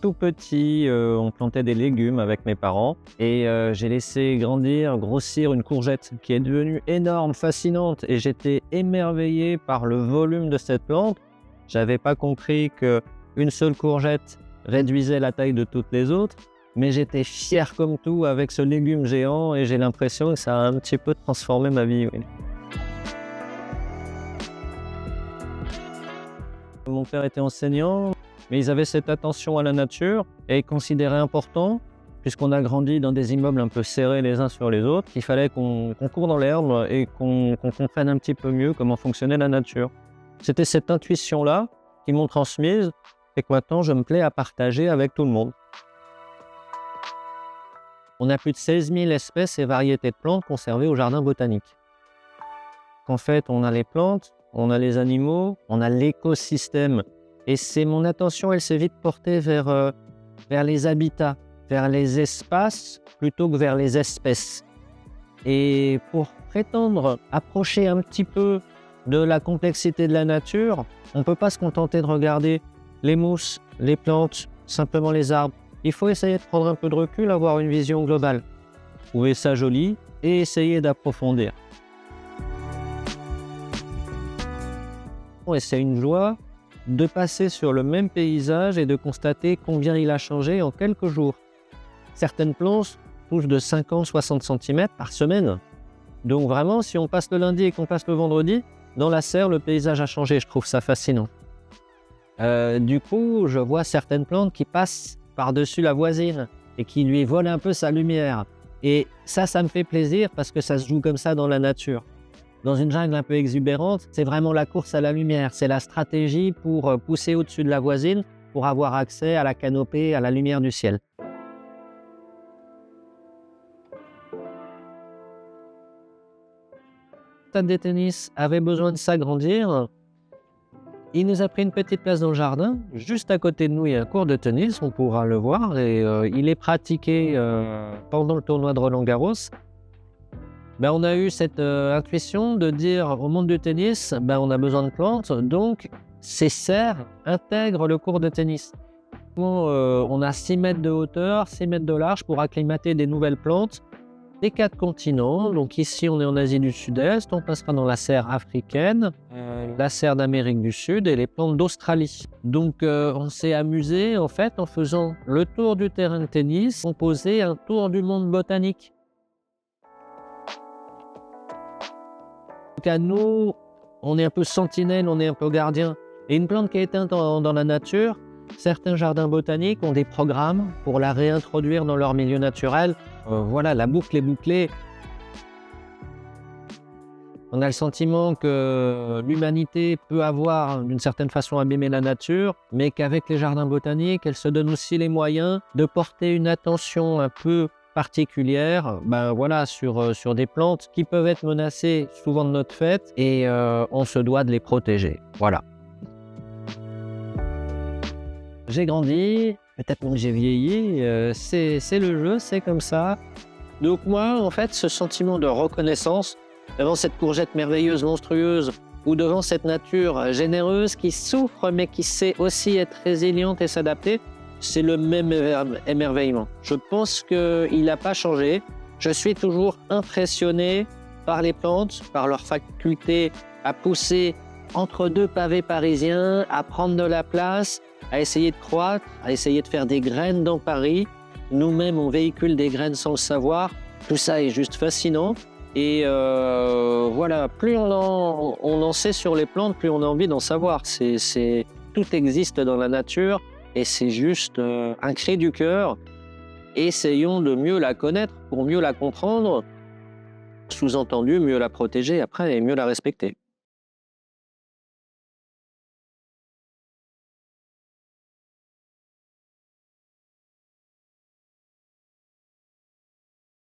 tout petit, on plantait des légumes avec mes parents et j'ai laissé grandir, grossir une courgette qui est devenue énorme, fascinante et j'étais émerveillé par le volume de cette plante. J'avais pas compris qu'une seule courgette réduisait la taille de toutes les autres, mais j'étais fier comme tout avec ce légume géant et j'ai l'impression que ça a un petit peu transformé ma vie, oui. Mon père était enseignant, mais ils avaient cette attention à la nature et ils considéraient important, puisqu'on a grandi dans des immeubles un peu serrés les uns sur les autres, qu'il fallait qu'on court dans l'herbe et qu'on comprenne un petit peu mieux comment fonctionnait la nature. C'était cette intuition-là qu'ils m'ont transmise et que maintenant je me plais à partager avec tout le monde. On a plus de 16 000 espèces et variétés de plantes conservées au jardin botanique. En fait, on a les plantes, on a les animaux, on a l'écosystème. Et c'est mon attention, elle s'est vite portée vers les habitats, vers les espaces, plutôt que vers les espèces. Et pour prétendre approcher un petit peu de la complexité de la nature, on ne peut pas se contenter de regarder les mousses, les plantes, simplement les arbres. Il faut essayer de prendre un peu de recul, avoir une vision globale. Trouver ça joli et essayer d'approfondir. Et c'est une joie de passer sur le même paysage et de constater combien il a changé en quelques jours. Certaines plantes poussent de 50-60 cm par semaine. Donc vraiment, si on passe le lundi et qu'on passe le vendredi, dans la serre, le paysage a changé. Je trouve ça fascinant. Du coup, je vois certaines plantes qui passent par-dessus la voisine et qui lui volent un peu sa lumière. Et ça me fait plaisir parce que ça se joue comme ça dans la nature. Dans une jungle un peu exubérante, c'est vraiment la course à la lumière. C'est la stratégie pour pousser au-dessus de la voisine pour avoir accès à la canopée, à la lumière du ciel. Le stade de tennis avait besoin de s'agrandir. Il nous a pris une petite place dans le jardin. Juste à côté de nous, il y a un court de tennis, on pourra le voir. Et il est pratiqué pendant le tournoi de Roland-Garros. On a eu cette intuition de dire au monde du tennis, on a besoin de plantes, donc ces serres intègrent le court de tennis. On a 6 mètres de hauteur, 6 mètres de large pour acclimater des nouvelles plantes des 4 continents. Donc ici, on est en Asie du Sud-Est, on passera dans la serre africaine, la serre d'Amérique du Sud et les plantes d'Australie. Donc on s'est amusé en fait en faisant le tour du terrain de tennis, composer un tour du monde botanique. En tout cas, nous, on est un peu sentinelle, on est un peu gardien. Et une plante qui est éteinte dans la nature, certains jardins botaniques ont des programmes pour la réintroduire dans leur milieu naturel. Voilà, la boucle est bouclée. On a le sentiment que l'humanité peut avoir d'une certaine façon abîmé la nature, mais qu'avec les jardins botaniques, elle se donne aussi les moyens de porter une attention un peu particulière sur des plantes qui peuvent être menacées souvent de notre fait et on se doit de les protéger. Voilà. J'ai grandi, peut-être même que j'ai vieilli, c'est le jeu, c'est comme ça. Donc moi, en fait, ce sentiment de reconnaissance devant cette courgette merveilleuse, monstrueuse, ou devant cette nature généreuse qui souffre mais qui sait aussi être résiliente et s'adapter, c'est le même émerveillement. Je pense qu'il n'a pas changé. Je suis toujours impressionné par les plantes, par leur faculté à pousser entre 2 pavés parisiens, à prendre de la place, à essayer de croître, à essayer de faire des graines dans Paris. Nous-mêmes, on véhicule des graines sans le savoir. Tout ça est juste fascinant. Et voilà, plus on en sait sur les plantes, plus on a envie d'en savoir. Tout existe dans la nature. Et c'est juste un cri du cœur. Essayons de mieux la connaître pour mieux la comprendre, sous-entendu mieux la protéger après et mieux la respecter.